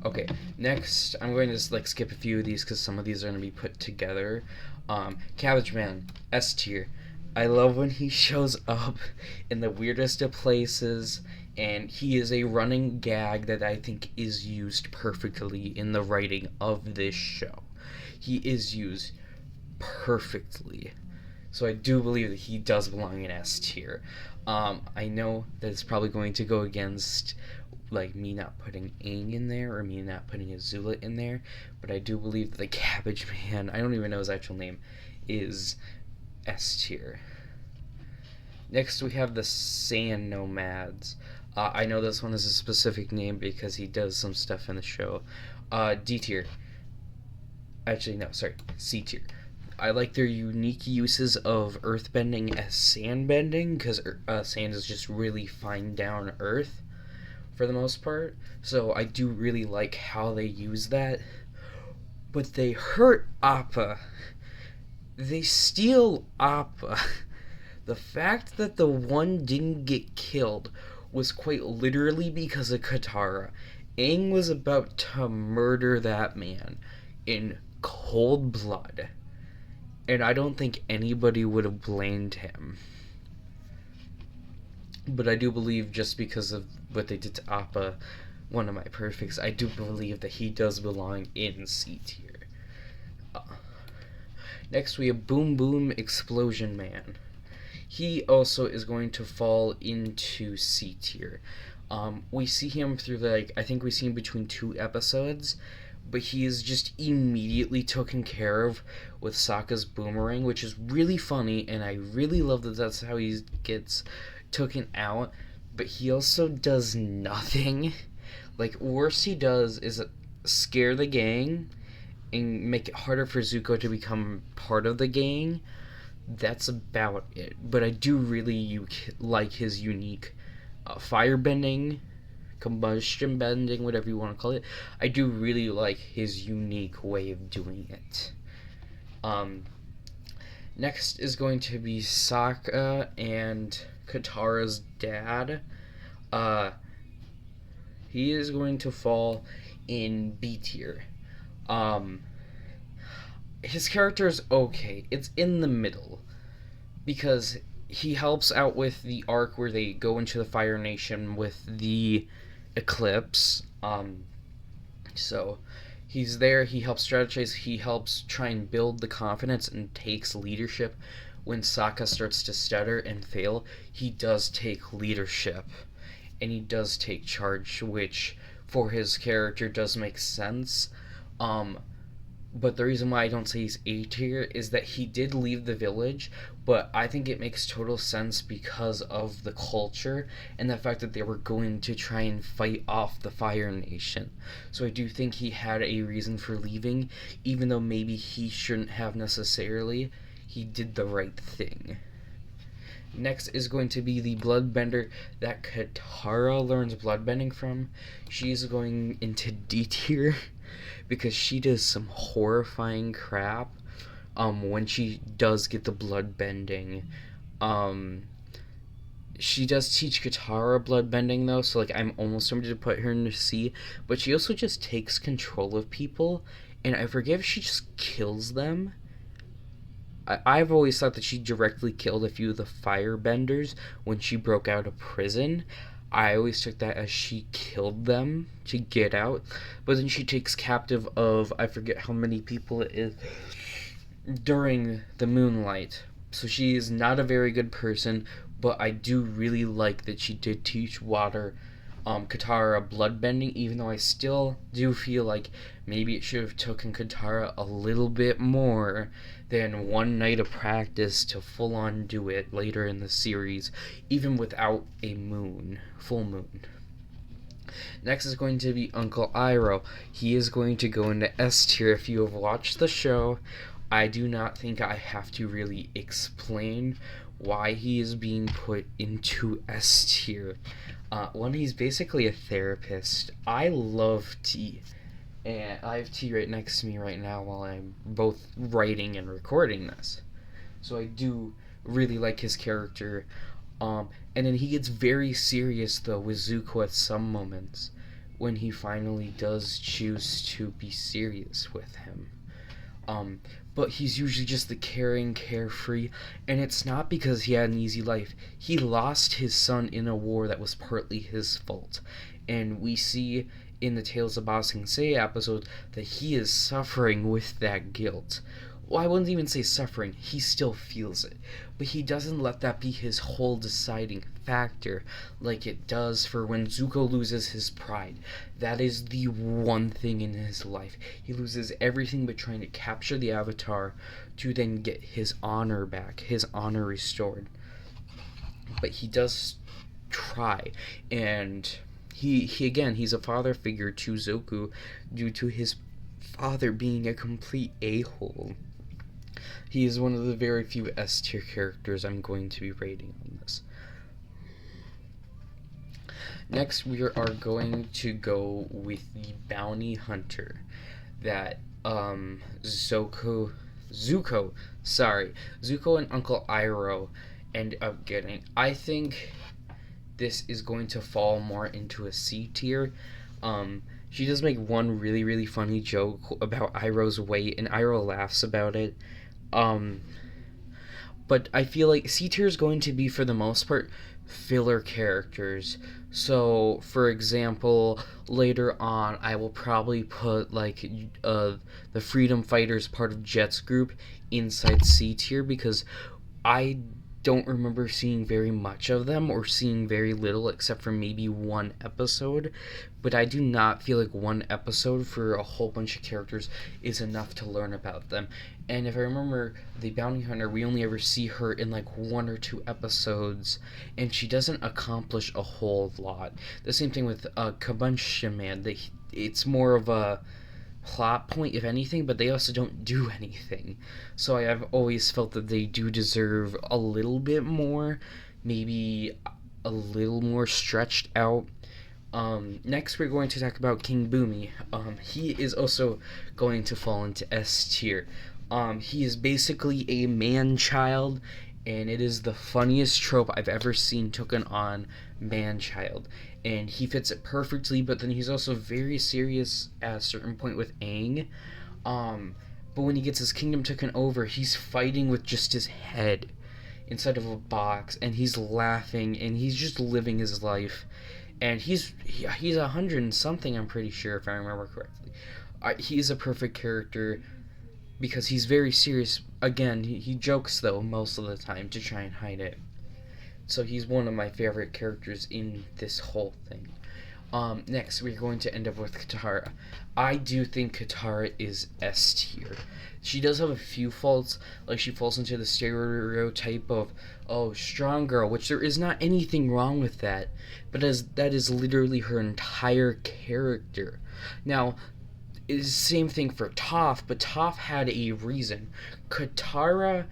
Okay, next I'm going to just like skip a few of these because some of these are going to be put together. Cabbage Man, S tier. I love when he shows up in the weirdest of places, and he is a running gag that I think is used perfectly in the writing of this show. He is used perfectly. So I do believe that he does belong in S tier. I know that it's probably going to go against like me not putting Aang in there or me not putting Azula in there, but I do believe that the Cabbage Man, I don't even know his actual name, is S tier. Next we have the Sand Nomads. I know this one is a specific name because he does some stuff in the show. D tier. Actually, no, sorry, C tier. I like their unique uses of earthbending as sandbending because sand is just really fine down earth for the most part. So I do really like how they use that. But they hurt Appa. They steal Appa. The fact that the one didn't get killed was quite literally because of Katara. Aang was about to murder that man in cold blood. And I don't think anybody would have blamed him. But I do believe just because of what they did to Appa, one of my perfects, I do believe that he does belong in C tier. Uh, Next we have Boom Boom Explosion Man. He also is going to fall into C tier. We see him through I think we see him between two episodes, but he is just immediately taken care of with Sokka's boomerang, which is really funny, and I really love that that's how he gets taken out. But he also does nothing. Like, worst he does is scare the gang and make it harder for Zuko to become part of the gang. That's about it. But I do really like his unique firebending, combustion bending, whatever you want to call it. I do really like his unique way of doing it. Next is going to be Sokka and Katara's dad. Uh, he is going to fall in B tier. Um, his character is okay. It's in the middle because he helps out with the arc where they go into the Fire Nation with the eclipse. So he's there. He helps strategize. He helps try and build the confidence and takes leadership. When Sokka starts to stutter and fail, he does take leadership and he does take charge, which for his character does make sense. But the reason why I don't say he's A tier is that he did leave the village, but I think it makes total sense because of the culture and the fact that they were going to try and fight off the Fire Nation. So I do think he had a reason for leaving, even though maybe he shouldn't have necessarily. He did the right thing. Next is going to be the bloodbender that Katara learns bloodbending from. She's going into D tier because she does some horrifying crap when she does get the blood bending. She does teach Katara blood bending though, so like I'm almost tempted to put her in C, but she also just takes control of people, and I forget if she just kills them. I've always thought that she directly killed a few of the firebenders when she broke out of prison. I always took that as she killed them to get out, but then she takes captive of I forget how many people it is during the moonlight. So she is not a very good person, but I do really like that she did teach Katara bloodbending, even though I still do feel like maybe it should have taken Katara a little bit more than one night of practice to full on do it later in the series, even without a full moon. Next is going to be Uncle Iroh. He is going to go into S tier. If you have watched the show, I do not think I have to really explain why he is being put into S tier. One, he's basically a therapist. I love tea. And I have tea right next to me right now while I'm both writing and recording this. So I do really like his character. And then he gets very serious though with Zuko at some moments, when he finally does choose to be serious with him. But he's usually just the caring, carefree, and it's not because he had an easy life. He lost his son in a war that was partly his fault. And we see in the Tales of Ba Sing Se episode that he is suffering with that guilt. Well, I wouldn't even say suffering, he still feels it. But he doesn't let that be his whole deciding factor like it does for when Zuko loses his pride. That is the one thing in his life. He loses everything but trying to capture the Avatar to then get his honor back, his honor restored. But he does try, and he again, he's a father figure to Zuko due to his father being a complete a-hole. He is one of the very few S tier characters I'm going to be rating on this. Next, we are going to go with the bounty hunter that Zuko and Uncle Iroh end up getting. I think this is going to fall more into a C tier. She does make one really, really funny joke about Iroh's weight, and Iroh laughs about it. But I feel like C tier is going to be, for the most part, filler characters. So, for example, later on, I will probably put like the Freedom Fighters part of Jet's group inside C tier because I don't remember seeing very much of them or seeing very little except for maybe one episode, but I do not feel like one episode for a whole bunch of characters is enough to learn about them. And if I remember, the bounty hunter, we only ever see her in like 1 or 2 episodes, and she doesn't accomplish a whole lot. The same thing with Kabunsha Man. It's more of a plot point, if anything, but they also don't do anything. So I have always felt that they do deserve a little bit more, maybe a little more stretched out. Next, we're going to talk about King Boomy. He is also going to fall into S tier. He is basically a man-child, and it is the funniest trope I've ever seen taken on man-child. And he fits it perfectly, but then he's also very serious at a certain point with Aang. But when he gets his kingdom taken over, he's fighting with just his head inside of a box, and he's laughing, and he's just living his life. And he's 100 and something, I'm pretty sure, if I remember correctly. He's a perfect character because he's very serious. Again, he jokes, though, most of the time to try and hide it. So he's one of my favorite characters in this whole thing. Next, we're going to end up with Katara. I do think Katara is S tier. She does have a few faults, like she falls into the stereotype of, oh, strong girl, which there is not anything wrong with that, but that is literally her entire character. Now, it's the same thing for Toph, but Toph had a reason. Katara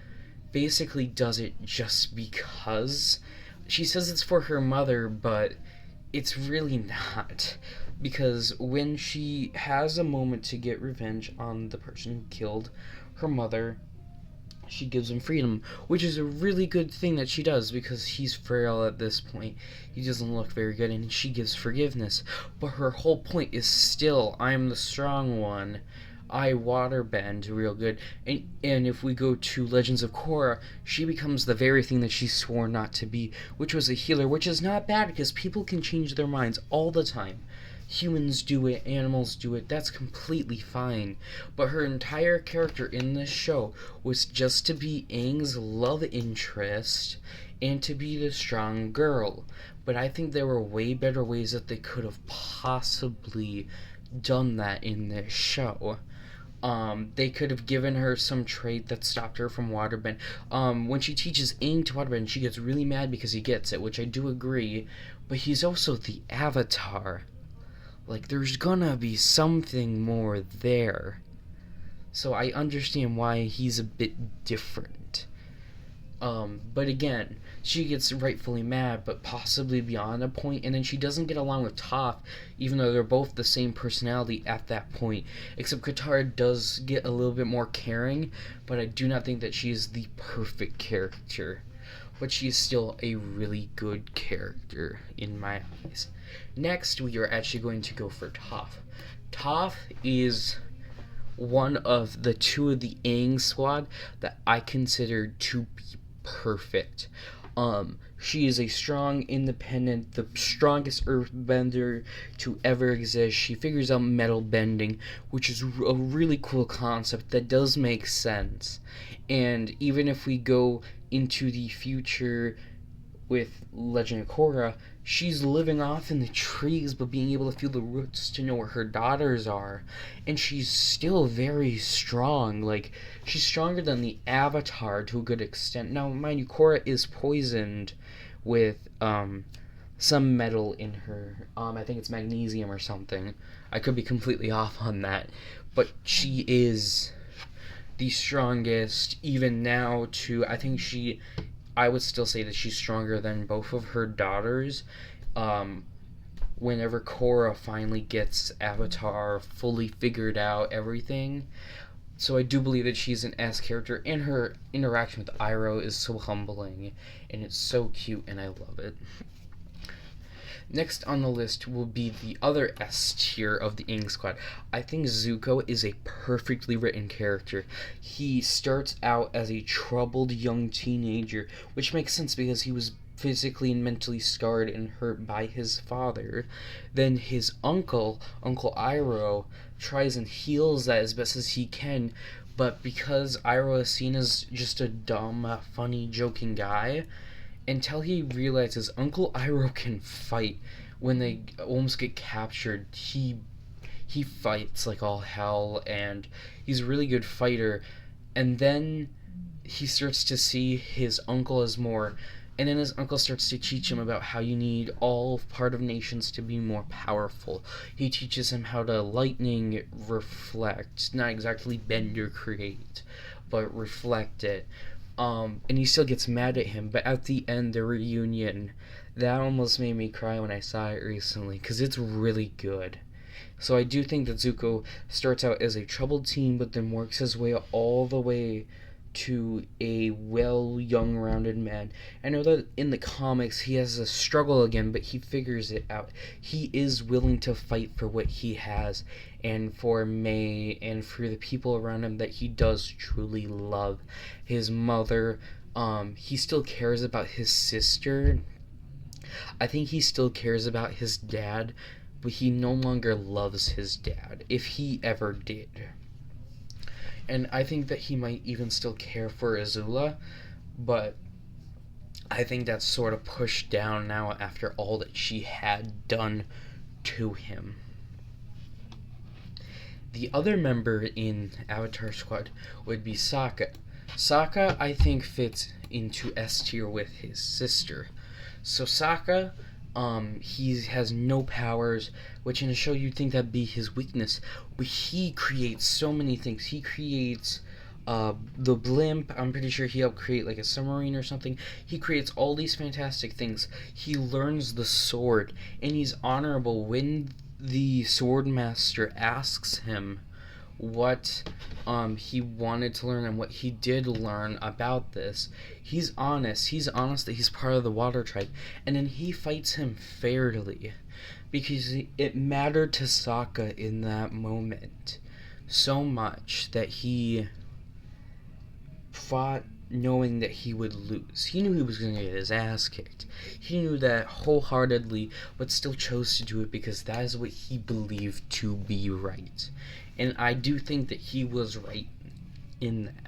basically does it just because. She says it's for her mother, but it's really not. Because when she has a moment to get revenge on the person who killed her mother, she gives him freedom, which is a really good thing that she does because he's frail at this point. He doesn't look very good, and she gives forgiveness. But her whole point is still, I'm the strong one. I waterbend real good. And if we go to Legends of Korra, she becomes the very thing that she swore not to be, which was a healer, which is not bad because people can change their minds all the time. Humans do it, animals do it, that's completely fine. But her entire character in this show was just to be Aang's love interest and to be the strong girl. But I think there were way better ways that they could have possibly done that in this show. They could have given her some trait that stopped her from waterbend. When she teaches Aang to waterbend, she gets really mad because he gets it, which I do agree, but he's also the Avatar. Like, there's gonna be something more there. So I understand why he's a bit different. But again, she gets rightfully mad, but possibly beyond a point, and then she doesn't get along with Toph, even though they're both the same personality at that point. Except Katara does get a little bit more caring, but I do not think that she is the perfect character. But she is still a really good character in my eyes. Next, we are actually going to go for Toph. Toph is one of the two of the Aang squad that I consider to be perfect. She is a strong, independent, the strongest earthbender to ever exist. She figures out metal bending, which is a really cool concept that does make sense. And even if we go into the future with Legend of Korra, she's living off in the trees but being able to feel the roots to know where her daughters are. And she's still very strong. Like, she's stronger than the Avatar to a good extent. Now, mind you, Korra is poisoned with some metal in her. I think it's magnesium or something. I could be completely off on that. But she is the strongest even now to, I would still say that she's stronger than both of her daughters. Whenever Korra finally gets Avatar fully figured out everything. So I do believe that she's an S character, and her interaction with Iroh is so humbling, and it's so cute, and I love it. Next on the list will be the other S tier of the Aang squad. I think Zuko is a perfectly written character. He starts out as a troubled young teenager, which makes sense because he was physically and mentally scarred and hurt by his father. Then his uncle Iroh, tries and heals that as best as he can, but because Iroh is seen as just a dumb, funny, joking guy, until he realizes Uncle Iroh can fight when they almost get captured, he fights like all hell, and he's a really good fighter. And then he starts to see his uncle as more, and then his uncle starts to teach him about how you need all part of nations to be more powerful. He teaches him how to lightning reflect, not exactly bend or create, but reflect it. And he still gets mad at him, but at the end, the reunion, that almost made me cry when I saw it recently, because it's really good. So I do think that Zuko starts out as a troubled teen, but then works his way all the way to a young, rounded man. I know that in the comics he has a struggle again, but he figures it out. He is willing to fight for what he has, and for May, and for the people around him that he does truly love. His mother, he still cares about his sister. I think he still cares about his dad, but he no longer loves his dad, if he ever did. And I think that he might even still care for Azula, but I think that's sort of pushed down now after all that she had done to him. The other member in Avatar Squad would be Sokka. Sokka, I think, fits into S tier with his sister. So Sokka, he has no powers, which in a show you'd think that'd be his weakness, but he creates so many things. He creates the blimp. I'm pretty sure he helped create like a submarine or something. He creates all these fantastic things. He learns the sword, and he's honorable. When the sword master asks him what he wanted to learn and what he did learn about this, he's honest. He's honest that he's part of the Water Tribe, and then he fights him fairly because it mattered to Sokka in that moment so much that he fought knowing that he would lose. He knew he was going to get his ass kicked. He knew that wholeheartedly, but still chose to do it because that is what he believed to be right. And I do think that he was right in that.